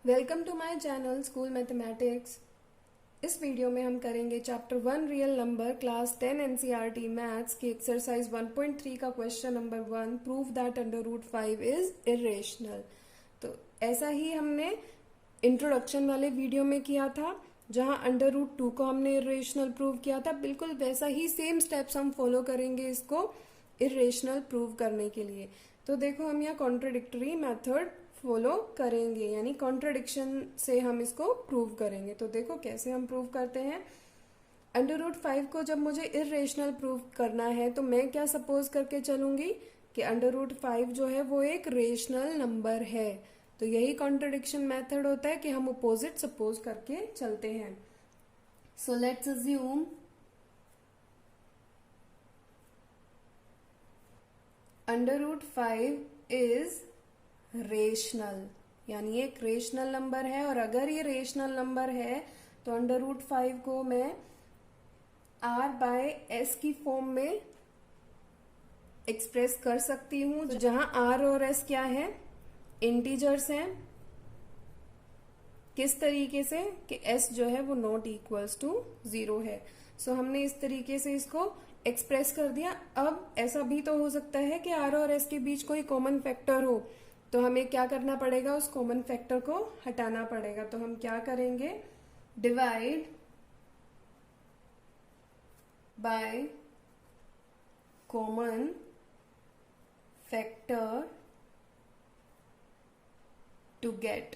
Welcome to my channel school mathematics. इस video में हम करेंगे chapter 1 real number class 10 NCERT maths की एक्सरसाइज 1.3 का question number 1, prove that under root 5 is irrational. तो ऐसा ही हमने इंट्रोडक्शन वाले वीडियो में किया था, जहां अंडर रूट 2 को हमने इरेशनल प्रूव किया था। बिल्कुल वैसा ही सेम स्टेप्स हम फॉलो करेंगे इसको इरेशनल प्रूव करने के लिए। तो देखो, हम यहाँ कॉन्ट्रडिक्टरी मेथड फॉलो करेंगे, यानी कॉन्ट्रडिक्शन से हम इसको प्रूव करेंगे। तो देखो कैसे हम प्रूव करते हैं। अंडर रूट 5 को जब मुझे इरेशनल प्रूव करना है तो मैं क्या सपोज करके चलूंगी कि अंडर रूट 5 जो है वो एक रेशनल नंबर है। तो यही कॉन्ट्रडिक्शन मेथड होता है कि हम अपोजिट सपोज करके चलते हैं। So let's assume under root 5 is rational, यानी एक रेशनल नंबर है। और अगर ये रेशनल नंबर है तो अंडर रूट 5 को मैं r/s की फॉर्म में एक्सप्रेस कर सकती हूं। तो जहां r और s क्या है, इंटीजर्स हैं। किस तरीके से कि s जो है वो नॉट इक्वल्स टू 0 है। सो हमने इस तरीके से इसको एक्सप्रेस कर दिया। अब ऐसा भी तो हो सकता है कि r और s के बीच कोई कॉमन फैक्टर हो, तो हमें क्या करना पड़ेगा, उस कॉमन फैक्टर को हटाना पड़ेगा। तो हम क्या करेंगे, divide by common factor to get,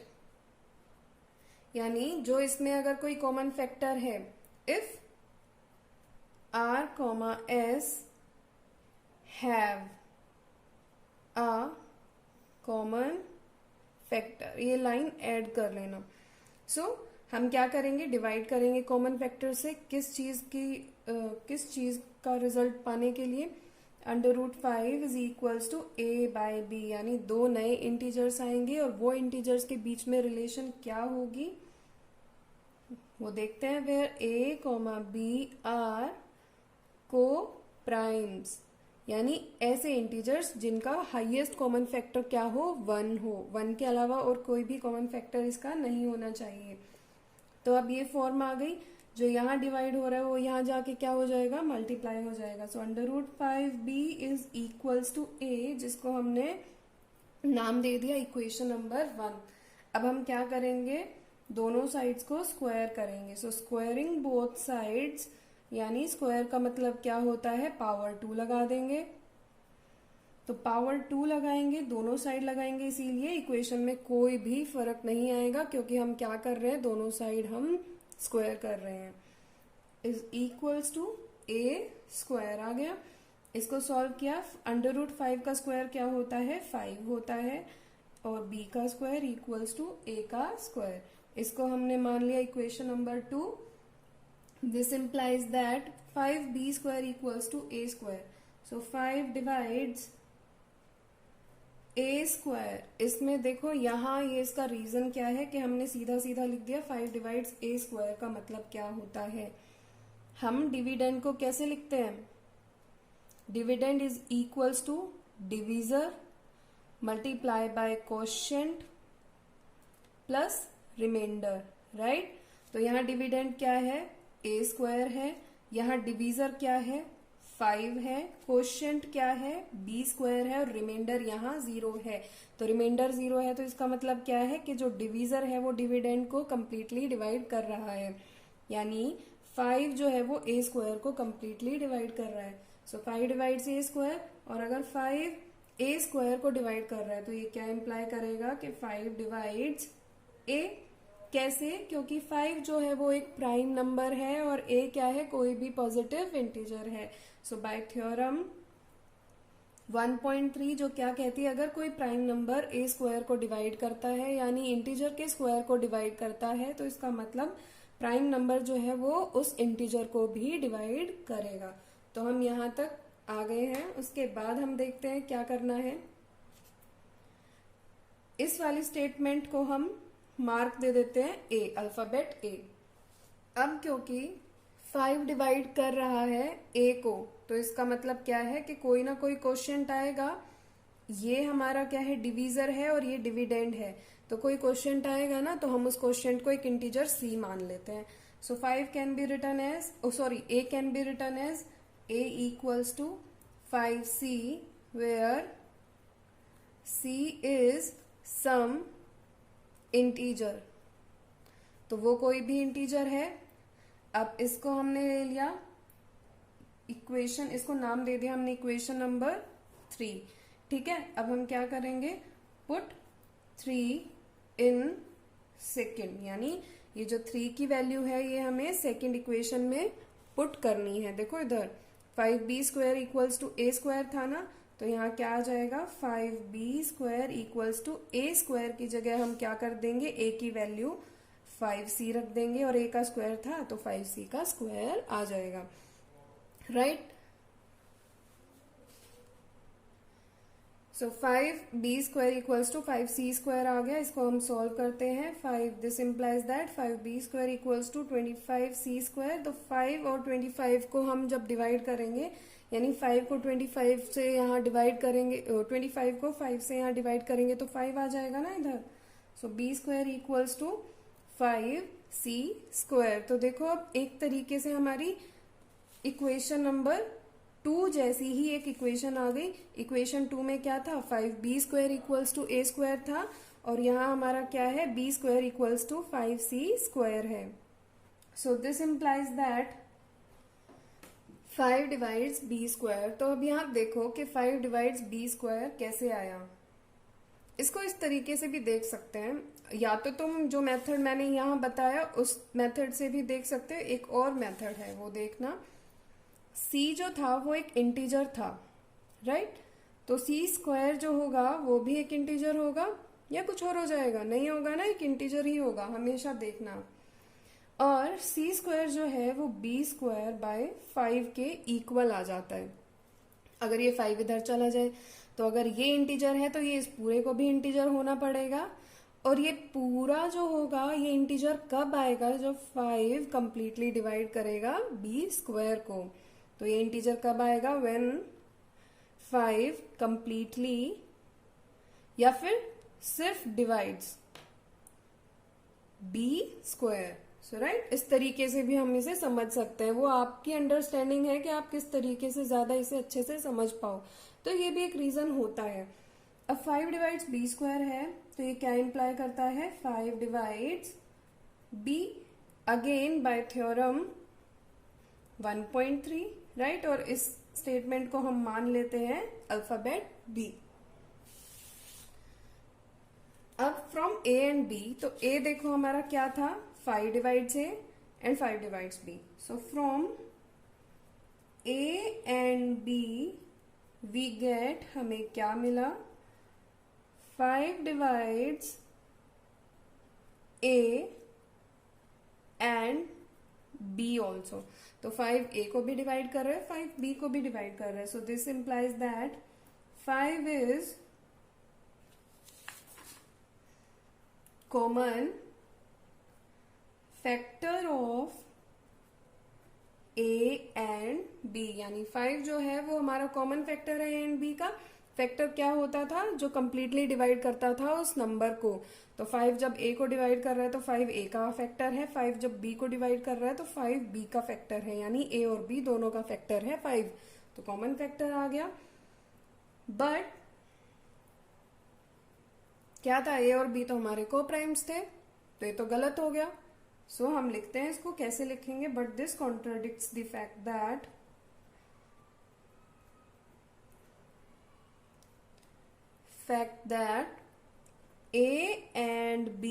यानी जो इसमें अगर कोई कॉमन फैक्टर है, if r, s have a common factor, ये लाइन ऐड कर लेना। सो हम क्या करेंगे, डिवाइड करेंगे कॉमन फैक्टर से किस चीज का रिजल्ट पाने के लिए, under root 5 is equals to a/b, यानी दो नए इंटीजर्स आएंगे और वो इंटीजर्स के बीच में रिलेशन क्या होगी वो देखते हैं। Where a, b are coprimes, यानी ऐसे इंटीजर्स जिनका हाईएस्ट कॉमन फैक्टर क्या हो, 1 हो। 1 के अलावा और कोई भी कॉमन फैक्टर इसका नहीं होना चाहिए। तो अब ये फॉर्म आ गई, जो यहाँ डिवाइड हो रहा है वो यहाँ जाके क्या हो जाएगा, मल्टीप्लाई हो जाएगा। So under root 5b is equals to a, जिसको हमने नाम दे दिया इक्वेशन नंबर 1। अब हम क्या करेंगे, दोनों साइड्स को स्क्वायर करेंगे। सो स्क्वायरिंग बोथ साइड्स, यानी स्क्वायर का मतलब क्या होता है, पावर 2 लगा देंगे। तो पावर 2 लगाएंगे, दोनों साइड लगाएंगे, इसीलिए इक्वेशन में कोई भी फर्क नहीं आएगा, क्योंकि हम क्या कर रहे हैं, दोनों साइड हम स्क्वायर कर रहे हैं। Is equals to a square आ गया। इसको सॉल्व किया, अंडर रूट 5 का स्क्वायर क्या होता है, 5 होता है, और b का स्क्वायर इक्वल्स टू a का स्क्वायर। इसको हमने मान लिया equation number 2। This implies that 5b square equals to a square. So 5 divides a square। इसमें देखो यहाँ ये इसका रीजन क्या है कि हमने सीधा सीधा लिख दिया 5 divides a square का मतलब क्या होता है। हम डिविडेंड को कैसे लिखते हैं, dividend is equals to divisor multiply by quotient plus remainder, right. तो यहाँ डिविडेंड क्या है, a स्क्वायर है, यहाँ डिवीजर क्या है, 5 है, कोशेंट क्या है, b स्क्वायर है, और रिमाइंडर यहाँ 0 है। तो रिमाइंडर 0 है तो इसका मतलब क्या है कि जो डिवीजर है वो डिविडेंड को कंप्लीटली डिवाइड कर रहा है, यानी 5 जो है वो a स्क्वायर को कंप्लीटली डिवाइड कर रहा है। सो 5 डिवाइड्स a स्क्वायर, और अगर 5 a स्क्वायर को डिवाइड कर रहा है तो ये क्या इम्प्लाई करेगा कि 5 डिवाइड्स a। कैसे, क्योंकि 5 जो है वो एक प्राइम नंबर है और a क्या है, कोई भी पॉजिटिव इंटीजर है। सो बाय थ्योरम 1.3 जो क्या कहती है, अगर कोई प्राइम नंबर a स्क्वायर को डिवाइड करता है, यानी इंटीजर के स्क्वायर को डिवाइड करता है, तो इसका मतलब प्राइम नंबर जो है वो उस इंटीजर को भी डिवाइड करेगा। तो हम यहाँ तक आ गए हैं। उसके बाद हम देखते हैं क्या करना है। इस वाली स्टेटमेंट को हम मार्क दे देते हैं a, अल्फाबेट a। अब क्योंकि 5 डिवाइड कर रहा है a को, तो इसका मतलब क्या है कि कोई ना कोई क्वोशिएंट आएगा ये हमारा क्या है, डिवीजर है और ये डिविडेंड है। तो कोई क्वेश्चन आएगा ना तो हम उस क्वेश्चन को एक इंटीजर c मान लेते हैं. So 5 can be written as, a can be written as a equals to 5c, where c is some integer. तो वो कोई भी इंटीजर है. अब इसको हमने ले लिया इक्वेशन, इसको नाम दे दिया हमने इक्वेशन नंबर 3. ठीक है, अब हम क्या करेंगे, पुट 3 इन सेकेंड, यानी ये जो 3 की वैल्यू है ये हमें सेकेंड इक्वेशन में पुट करनी है. देखो इधर 5b square equals to a square था ना, तो यहाँ क्या आ जाएगा, 5b square equals to a square की जगह हम क्या कर देंगे, a की वैल्यू 5c रख देंगे और a का स्क्वायर था तो 5c का स्क्वायर आ जाएगा. Right. So 5b square equals to 5c square आ गया. इसको हम सॉल्व करते हैं. 5 this implies that 5b square equals to 25c square. तो 5 और 25 को हम जब डिवाइड करेंगे, यानी 5 को 25 से यहाँ डिवाइड करेंगे, 25 को 5 से यहाँ डिवाइड करेंगे तो 5 आ जाएगा ना इधर. So b square equals to 5c square. तो देखो अब एक तरीके से हमारी इक्वेशन नंबर 2 जैसी ही एक इक्वेशन आ गई. इक्वेशन 2 में क्या था, 5b square equals to a square था और यहाँ हमारा क्या है, b square equals to 5c square है. So this implies that 5 divides b square. तो अब यहाँ देखो कि 5 डिवाइड्स b स्क्वायर कैसे आया. इसको इस तरीके से भी देख सकते हैं, या तो तुम जो मेथड मैंने यहाँ बताया उस मेथड से भी देख सकते हो. एक और मेथड है वो देखना. c जो था वो एक इंटीजर था, राइट. तो c स्क्वायर जो होगा वो भी एक इंटीजर होगा या कुछ और हो जाएगा, नहीं होगा ना, एक इंटीजर ही होगा, हमेशा देखना. और c स्क्वायर जो है वो b स्क्वायर बाय 5 के इक्वल आ जाता है. अगर ये 5 इधर चला जाए तो अगर ये इंटीजर है तो ये इस पूरे को भी इंटीजर होना पड़ेगा. और ये पूरा जो होगा ये इंटीजर कब आएगा, जब 5 कंप्लीटली डिवाइड करेगा b स्क्वायर को. तो ये इंटीजर कब आएगा, व्हेन 5 कंप्लीटली या फिर सिर्फ डिवाइड्स b स्क्वायर. सो राइट, इस तरीके से भी हम इसे समझ सकते हैं. वो आपकी अंडरस्टैंडिंग है कि आप किस तरीके से ज्यादा इसे अच्छे से समझ पाओ. तो ये भी एक रीजन होता है. अब 5 डिवाइड्स b स्क्वायर है तो ये क्या इंप्लाई करता है, 5 divides b again by theorem 1.3, right. और इस स्टेटमेंट को हम मान लेते हैं अल्फाबेट b. अब फ्रॉम a एंड b, तो a देखो हमारा क्या था, 5 divides a and 5 divides b. So from a and b we get, हमें क्या मिला, 5 divides a and b also. तो 5 a को भी डिवाइड कर रहे हैं, 5 b को भी डिवाइड कर रहे हैं. सो this implies that 5 is common factor of a and b. यानी 5 जो है वो हमारा कॉमन फैक्टर है a एंड b का. फैक्टर क्या होता था, जो कंप्लीटली डिवाइड करता था उस नंबर को. तो 5 जब a को डिवाइड कर रहा है तो 5 a का फैक्टर है, 5 जब b को डिवाइड कर रहा है तो 5 b का फैक्टर है, यानी a और b दोनों का फैक्टर है 5. तो कॉमन फैक्टर आ गया. बट क्या था, a और b तो हमारे को प्राइम्स थे, तो ये तो गलत हो गया. सो हम लिखते हैं, इसको कैसे लिखेंगे, but this contradicts the fact that A and B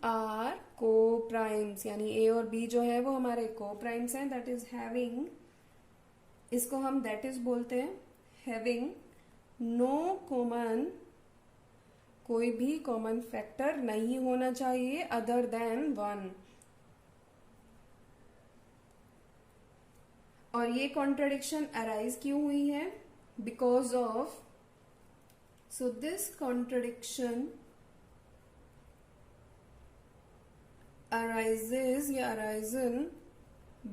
are co-primes. यानी A और B जो है वो हमारे co-primes हैं. That is having, इसको हम that is बोलते हैं, having no common, कोई भी कॉमन फैक्टर नहीं होना चाहिए अदर देन 1. और ये कॉन्ट्रडिक्शन अराइज क्यों हुई है, because of, so this contradiction arises या arisen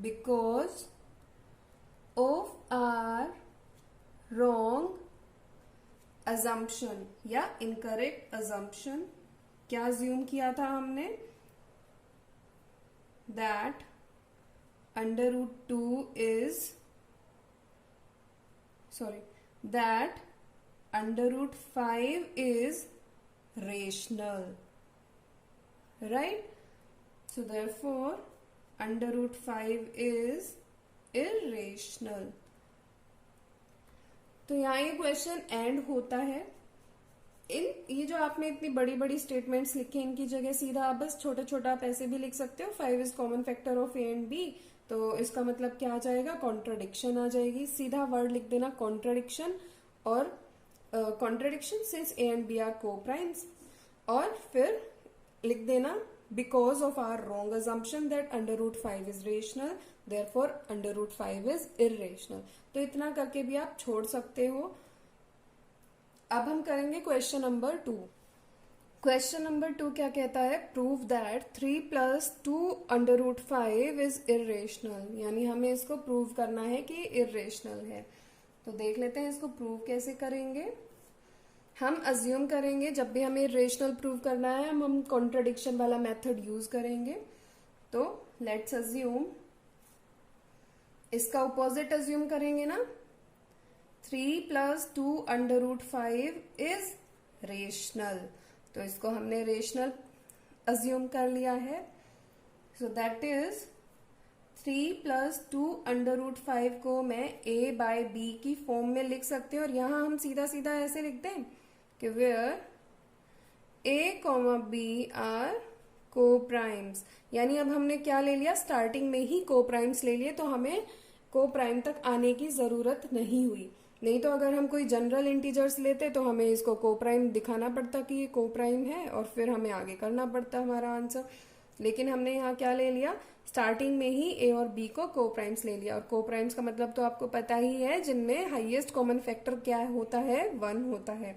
because of our wrong assumption या incorrect assumption क्या अज्यूम किया था हमने? That under root two is that under root 5 is rational, right? So therefore under root 5 is irrational. तो यहाँ ये question and होता है। ये जो आपने इतनी बड़ी बड़ी स्टेटमेंट्स लिखे, इनकी जगह सीधा आप बस छोटा छोटा आप ऐसे भी लिख सकते हो, 5 is common factor of A and B. तो इसका मतलब क्या आ जाएगा? कॉन्ट्राडिक्शन आ जाएगी। सीधा वर्ड लिख देना कॉन्ट्राडिक्शन, और contradiction since A and B are coprimes, और फिर लिख देना because of our wrong assumption that under root 5 is rational, therefore under root 5 is irrational. तो इतना करके भी आप छोड़ सकते हो। अब हम करेंगे क्वेश्चन नंबर 2। क्वेश्चन नंबर 2 क्या कहता है? Prove that 3 plus 2 under root 5 is irrational, यानी हमें इसको प्रूव करना है कि इररेशनल है। तो देख लेते हैं इसको प्रूव कैसे करेंगे। हम अज्यूम करेंगे जब भी हमें इररेशनल प्रूव करना है हम कॉन्ट्रडिक्शन वाला मेथड यूज करेंगे। तो लेट्स अज्यूम, इसका ऑपोजिट अज्यूम करेंगे ना, 3 plus 2 under root 5 is rational. तो इसको हमने रेशनल अज्यूम कर लिया है। So that is 3 plus 2 under root 5 को मैं a बाय b की फॉर्म में लिख सकते हैं, और यहां हम सीधा सीधा ऐसे लिख दें कि where a, b are coprimes. यानी अब हमने क्या ले लिया? स्टार्टिंग में ही को प्राइम्स ले लिए, तो हमें को प्राइम तक आने की जरूरत नहीं हुई। नहीं तो अगर हम कोई जनरल इंटीजर्स लेते तो हमें इसको को प्राइम दिखाना पड़ता कि ये को प्राइम है, और फिर हमें आगे करना पड़ता हमारा आंसर। लेकिन हमने यहाँ क्या ले लिया? स्टार्टिंग में ही ए और बी को प्राइम्स ले लिया। और को प्राइम्स का मतलब तो आपको पता ही है, जिनमें हाईएस्ट कॉमन फैक्टर क्या होता है? 1 होता है।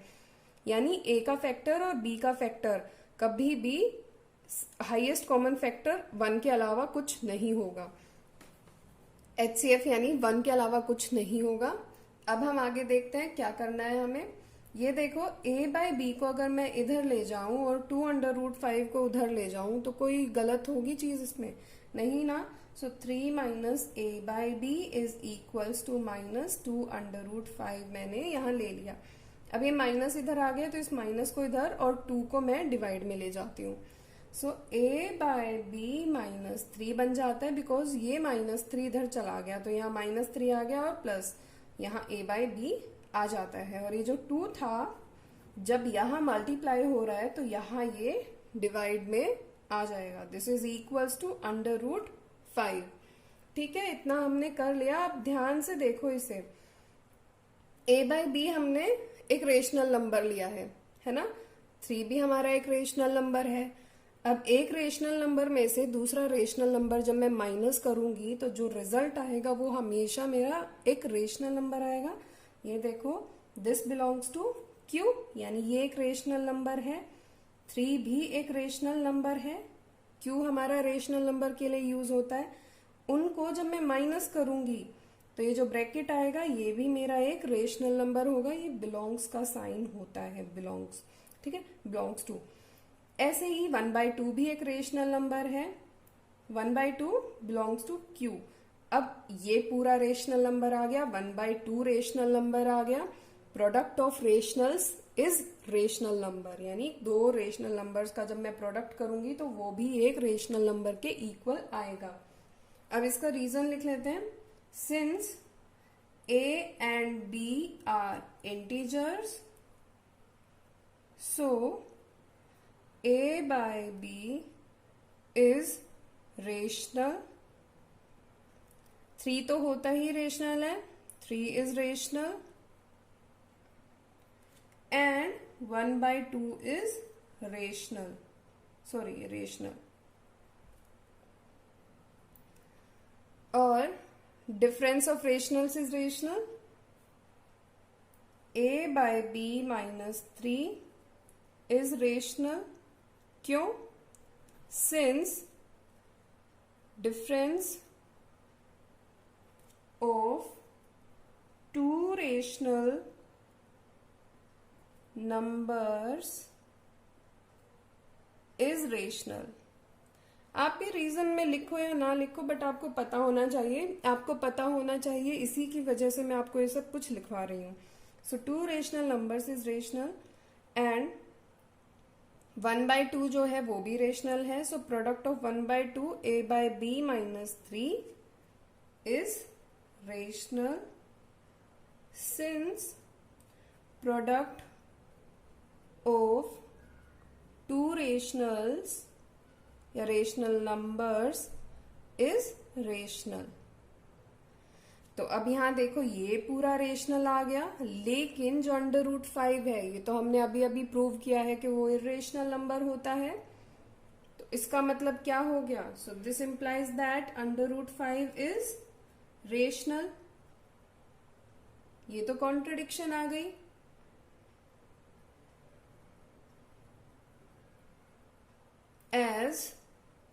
यानी ए का फैक्टर और बी का फैक्टर कभी भी हाईएस्ट कॉमन फैक्टर 1 के अलावा कुछ नहीं होगा। HCF यानी 1 के अलावा कुछ नहीं होगा। अब हम आगे देखते हैं क्या करना है हमें। ये देखो, a बाय बी को अगर मैं इधर ले जाऊं और 2 अंडर रूट 5 को उधर ले जाऊं तो कोई गलत होगी चीज इसमें? नहीं ना। So 3 minus A by B is equals to minus 2 under root 5 मैंने यहाँ ले लिया। अब ये माइनस इधर आ गया तो इस माइनस को इधर और 2 को मैं डिवाइड में ले जाती हूँ। सो a बाय बी माइनस 3 बन जाता है, बिकॉज ये माइनस 3 इधर चला गया तो यहाँ माइनस 3 आ गया, और प्लस यहाँ a बाय बी आ जाता है। और ये जो 2 था जब यहाँ मल्टीप्लाई हो रहा है तो यहाँ ये डिवाइड में आ जाएगा। This is equals to under root 5। ठीक है, इतना हमने कर लिया। अब ध्यान से देखो इसे, a बाय बी हमने एक रेशनल नंबर लिया है ना। 3 भी हमारा एक रेशनल नंबर है। अब एक रेशनल नंबर में से दूसरा रेशनल नंबर जब मैं माइनस करूंगी तो जो रिजल्ट आएगा वो हमेशा मेरा एक रेशनल नंबर आएगा। ये देखो, दिस बिलोंग्स टू Q, यानी ये एक रेशनल नंबर है। 3 भी एक रेशनल नंबर है। Q हमारा रेशनल नंबर के लिए यूज होता है। उनको जब मैं माइनस करूंगी तो ये जो ब्रैकेट आएगा ये भी मेरा एक रेशनल नंबर होगा। ये बिलोंग्स का साइन होता है, बिलोंग्स। ठीक है, बिलोंग्स टू। ऐसे ही 1/2 भी एक रेशनल नंबर है। 1/2 बिलोंग्स टू Q। अब ये पूरा रेशनल नंबर आ गया, 1/2 रेशनल नंबर आ गया। Product of rationals is rational number, यानी 2 रेशनल नंबर्स का जब मैं प्रोडक्ट करूंगी तो वो भी एक रेशनल नंबर के इक्वल आएगा। अब इसका रीजन लिख लेते हैं। Since A and B are integers, so A by B is rational। 3 तो होता ही रेशनल है, 3 is rational, and 1/2 is rational, rational। और difference of rationals is rational. A by B minus 3 is rational. क्यों? Since difference of 2 rational numbers is rational. आप ये reason में लिखो या ना लिखो, बट आपको पता होना चाहिए, आपको पता होना चाहिए, इसी की वजह से मैं आपको ये सब कुछ लिखवा रही हूँ। सो 2 rational numbers is rational and 1/2 जो है वो भी रेशनल है। So product of 1/2 a/b - 3 is rational since product of 2 rationals या रेशनल नंबर्स इज रेशनल। तो अब यहां देखो ये पूरा रेशनल आ गया, लेकिन जो √5 है ये तो हमने अभी अभी प्रूव किया है कि वो इरेशनल नंबर होता है। तो इसका मतलब क्या हो गया? सो this implies that √5 is rational. ये तो कॉन्ट्रडिक्शन आ गई। एज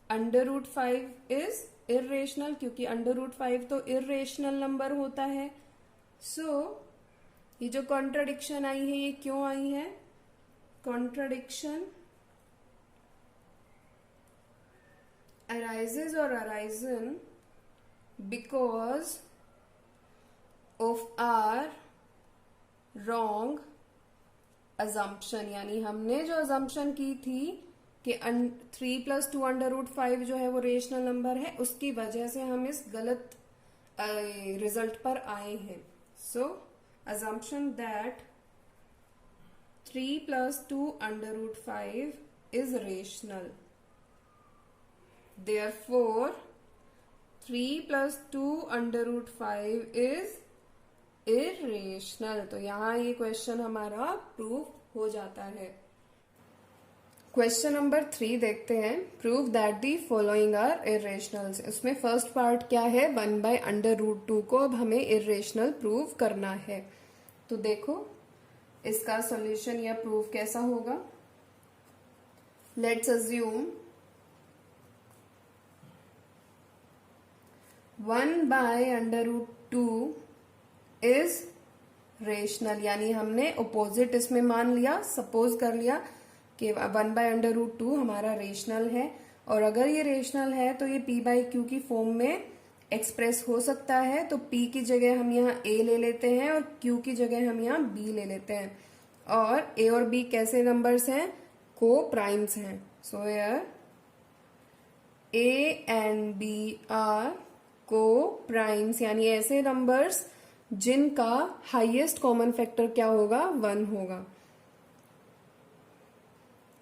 √5 इज इरेशनल, क्योंकि √5 तो इरेशनल नंबर होता है। सो ये जो कॉन्ट्रडिक्शन आई है ये क्यों आई है? Contradiction arises or arisen because of our wrong assumption। यानी हमने जो assumption की थी कि 3 + 2 √5 जो है वो रेशनल नंबर है, उसकी वजह से हम इस गलत रिजल्ट पर आए हैं। सो assumption that 3 + 2 √5 is rational, therefore 3 + 2 √5 is irrational। तो यहां ये क्वेश्चन हमारा प्रूव हो जाता है। क्वेश्चन नंबर 3 देखते हैं। Prove that the following are irrational. उसमें फर्स्ट पार्ट क्या है? 1/√2 को अब हमें इरेशनल प्रूव करना है। तो देखो इसका सॉल्यूशन या प्रूफ कैसा होगा। लेट्स अज्यूम 1/√2 इज रेशनल, यानी हमने अपोजिट इसमें मान लिया, सपोज कर लिया कि 1/√2 हमारा रेशनल है। और अगर ये रेशनल है तो ये p/q की फॉर्म में एक्सप्रेस हो सकता है। तो p की जगह हम यहाँ a ले लेते हैं और q की जगह हम यहाँ b ले लेते हैं। और a और b कैसे नंबर्स हैं? को प्राइम्स हैं। So here a and b are coprimes, यानी ऐसे नंबर्स जिनका हाईएस्ट कॉमन फैक्टर क्या होगा? 1 होगा।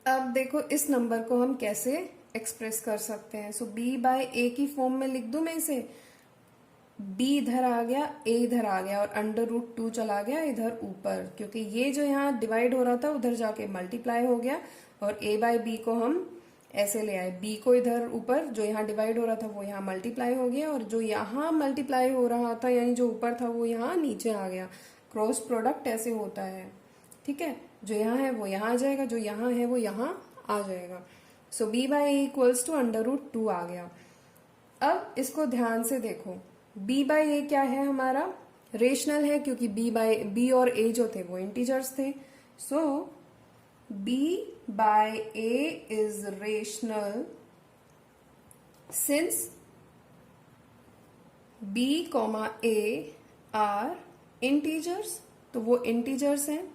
अब देखो इस नंबर को हम कैसे एक्सप्रेस कर सकते हैं। सो b/a की फॉर्म में लिख दूं मैं इसे। b इधर आ गया, a इधर आ गया और √2 चला गया इधर ऊपर, क्योंकि ये जो यहाँ डिवाइड हो रहा था उधर जाके मल्टीप्लाई हो गया। और a/b को हम ऐसे ले आए, b को इधर ऊपर, जो यहाँ डिवाइड हो रहा था वो यहाँ मल्टीप्लाई हो गया, और जो यहाँ मल्टीप्लाई हो रहा था यानी जो ऊपर था वो यहाँ नीचे आ गया। क्रॉस प्रोडक्ट ऐसे होता है, ठीक है। जो यहाँ है वो यहाँ आ जाएगा, जो यहाँ है वो यहाँ आ जाएगा। सो b/a = √2 आ गया। अब इसको ध्यान से देखो, b/a क्या है? हमारा रेशनल है, क्योंकि b और a जो थे वो इंटीजर्स थे। So b/a is rational since b, a are integers. तो वो इंटीजर्स हैं।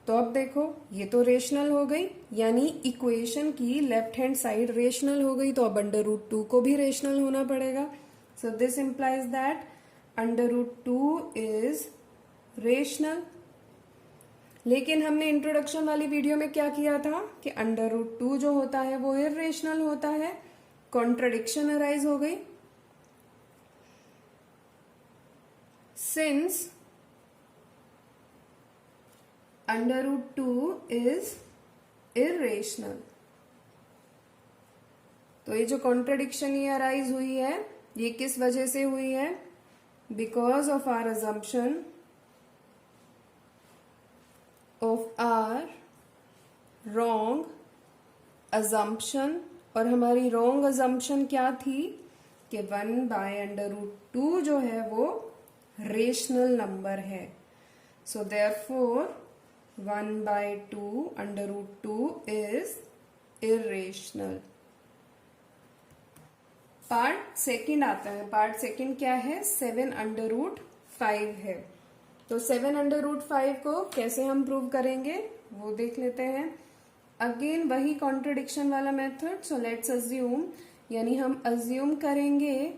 तो अब देखो ये तो रेशनल हो गई, यानी इक्वेशन की लेफ्ट हैंड साइड रेशनल हो गई। तो अब √2 को भी रेशनल होना पड़ेगा। सो this implies that √2 is rational. लेकिन हमने इंट्रोडक्शन वाली वीडियो में क्या किया था कि √2 जो होता है वो इरेशनल होता है। कॉन्ट्रडिक्शन अराइज हो गई। सिंस √2 इज इरेशनल, तो ये जो कॉन्ट्रडिक्शन ये अराइज हुई है ये किस वजह से हुई है? Because of our assumption of our wrong assumption. और हमारी रॉन्ग अजम्पशन क्या थी कि 1/√2 जो है वो रेशनल नंबर है। So therefore 1/2 √2 is irrational. Part second आता है। पार्ट सेकंड क्या है? 7√5 है। तो 7√5 को कैसे हम प्रूव करेंगे वो देख लेते हैं। अगेन वही कॉन्ट्रडिक्शन वाला मेथड। सो लेट्स अज्यूम, यानी हम अज्यूम करेंगे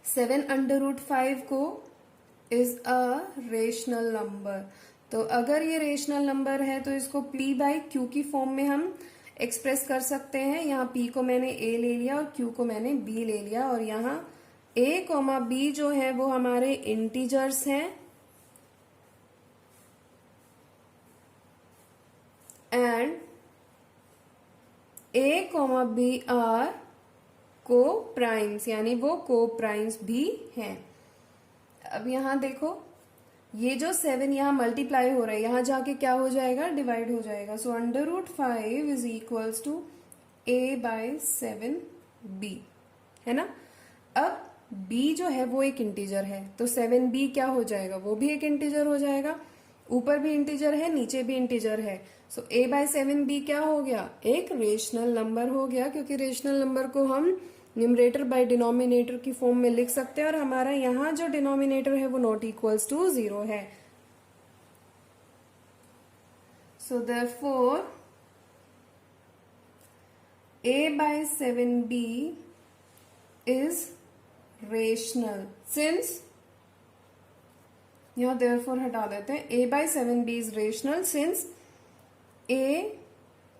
7√5 को इज अ रेशनल नंबर। तो अगर ये रेशनल नंबर है तो इसको p/q की फॉर्म में हम एक्सप्रेस कर सकते हैं। यहाँ p को मैंने a ले लिया और q को मैंने b ले लिया, और यहाँ a, b जो है वो हमारे इंटीजर्स हैं and a, b are coprimes, यानी वो को प्राइम्स भी हैं। अब यहाँ देखो, ये जो 7 यहाँ मल्टीप्लाई हो रहा है, यहाँ जाके क्या हो जाएगा? डिवाइड हो जाएगा। सो √5 इज इक्वल्स टू a/7b, है ना। अब b जो है वो एक इंटीजर है, तो 7b क्या हो जाएगा? वो भी एक इंटीजर हो जाएगा। ऊपर भी इंटीजर है, नीचे भी इंटीजर है। सो a/7b क्या हो गया? एक रेशनल नंबर हो गया, क्योंकि रेशनल नंबर को हम न्यूमरेटर बाय डिनोमिनेटर की फॉर्म में लिख सकते हैं, और हमारा यहाँ जो डिनोमिनेटर है वो नॉट इक्वल्स टू 0 है। So therefore a/7b is rational since, यहाँ देयरफॉर हटा देते हैं, a/7b is rational since a,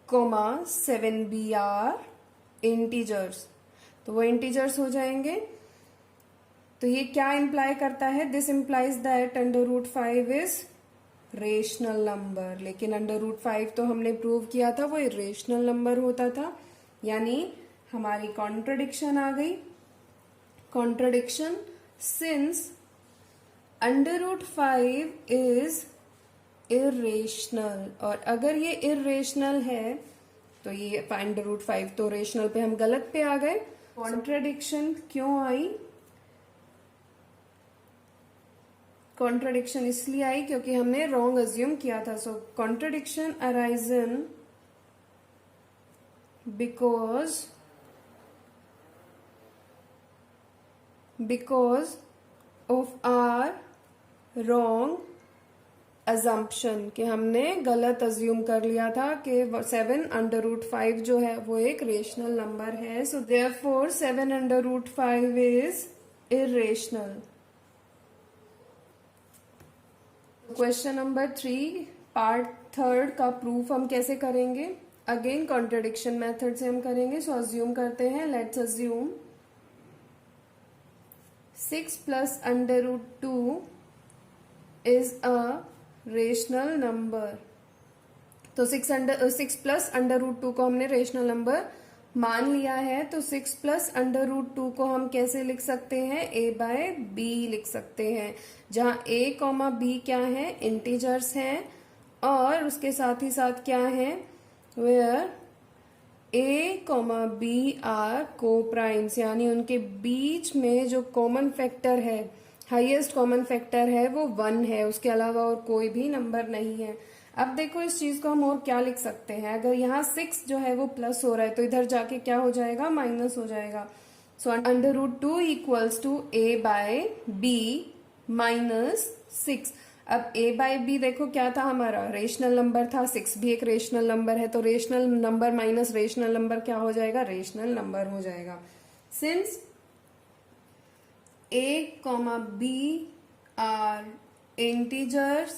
7b are integers. तो वो इंटीजर्स हो जाएंगे। तो ये क्या इंप्लाई करता है? This implies that √5 is rational number. लेकिन √5 तो हमने प्रूव किया था वो इरेशनल नंबर होता था, यानी हमारी कॉन्ट्रडिक्शन आ गई। कॉन्ट्रडिक्शन सिंस √5 इज इरेशनल, और अगर ये इरेशनल है तो ये √5 तो रेशनल पे हम गलत पे आ गए। कॉन्ट्रडिक्शन क्यों आई? कॉन्ट्रडिक्शन इसलिए आई क्योंकि हमने रॉन्ग अज्यूम किया था। So contradiction arisen because of our wrong assumption, कि हमने गलत अज्यूम कर लिया था कि 7√5 जो है वो एक रेशनल नंबर है। So therefore 7√5 is irrational. Question number 3 part third का प्रूफ हम कैसे करेंगे? अगेन कॉन्ट्रडिक्शन मेथड से हम करेंगे। सो अज्यूम करते हैं, let's assume 6 + √2 is a rational number. तो 6 + √2 को हमने रेशनल नंबर मान लिया है। तो 6 + √2 को हम कैसे लिख सकते हैं? a/b लिख सकते हैं, जहां a, b क्या है? इंटीजर्स हैं, और उसके साथ ही साथ क्या है? Where a, b are coprimes, यानी उनके बीच में जो कॉमन फैक्टर है, हाईएस्ट कॉमन फैक्टर है वो 1 है, उसके अलावा और कोई भी नंबर नहीं है। अब देखो इस चीज को हम और क्या लिख सकते हैं? अगर यहाँ 6 जो है वो प्लस हो रहा है तो इधर जाके क्या हो जाएगा? माइनस हो जाएगा। सो √2 इक्वल्स टू a/b -6। अब a/b देखो क्या था हमारा? रेशनल नंबर था। 6 भी एक रेशनल नंबर है, तो rational number minus rational number क्या हो जाएगा? रेशनल नंबर हो जाएगा। Since a, b are integers,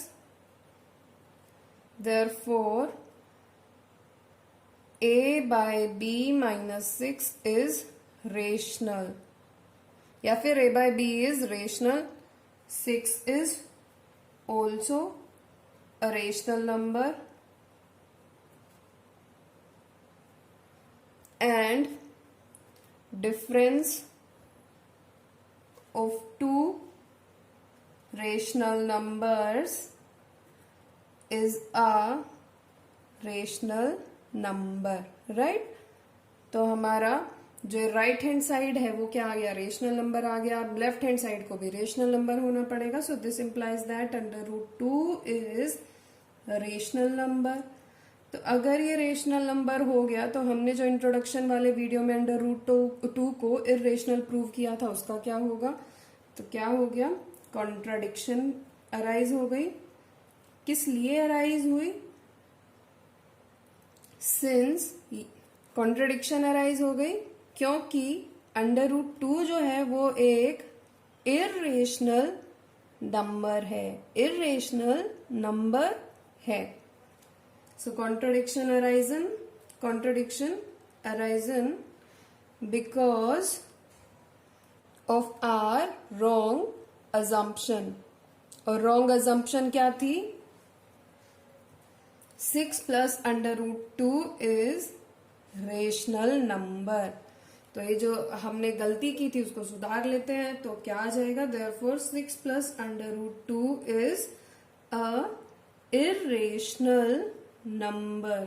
therefore a/b -6 is rational, या फिर a/b is rational। 6 is also a rational number and difference of two rational numbers is a rational number, right? तो हमारा जो राइट हैंड साइड है वो क्या आ गया? Rational number आ गया। अब लेफ्ट हैंड साइड को भी रेशनल नंबर होना पड़ेगा। सो this implies that √2 is rational number. तो अगर ये रेशनल नंबर हो गया तो हमने जो इंट्रोडक्शन वाले वीडियो में अंडर रूट टू को इरेशनल प्रूव किया था उसका क्या होगा, तो क्या हो गया, कॉन्ट्राडिक्शन अराइज हो गई। किस लिए अराइज हुई, सिंस कॉन्ट्राडिक्शन अराइज हो गई क्योंकि अंडर रूट टू जो है वो एक इरेशनल नंबर है, इरेशनल नंबर है। So contradiction arisen because of our wrong assumption। और wrong assumption क्या थी, 6 plus under root 2 is rational number। तो ये जो हमने गलती की थी उसको सुधार लेते हैं, तो क्या आ जाएगा, therefore 6 plus under root 2 is a irrational number.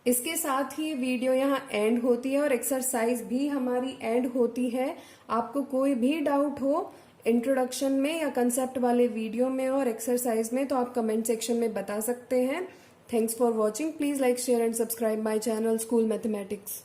इसके साथ ही वीडियो यहाँ एंड होती है और एक्सरसाइज भी हमारी एंड होती है। आपको कोई भी डाउट हो इंट्रोडक्शन में या कंसेप्ट वाले वीडियो में और एक्सरसाइज में तो आप कमेंट सेक्शन में बता सकते हैं। Thanks for watching. Please like share and subscribe my channel school mathematics.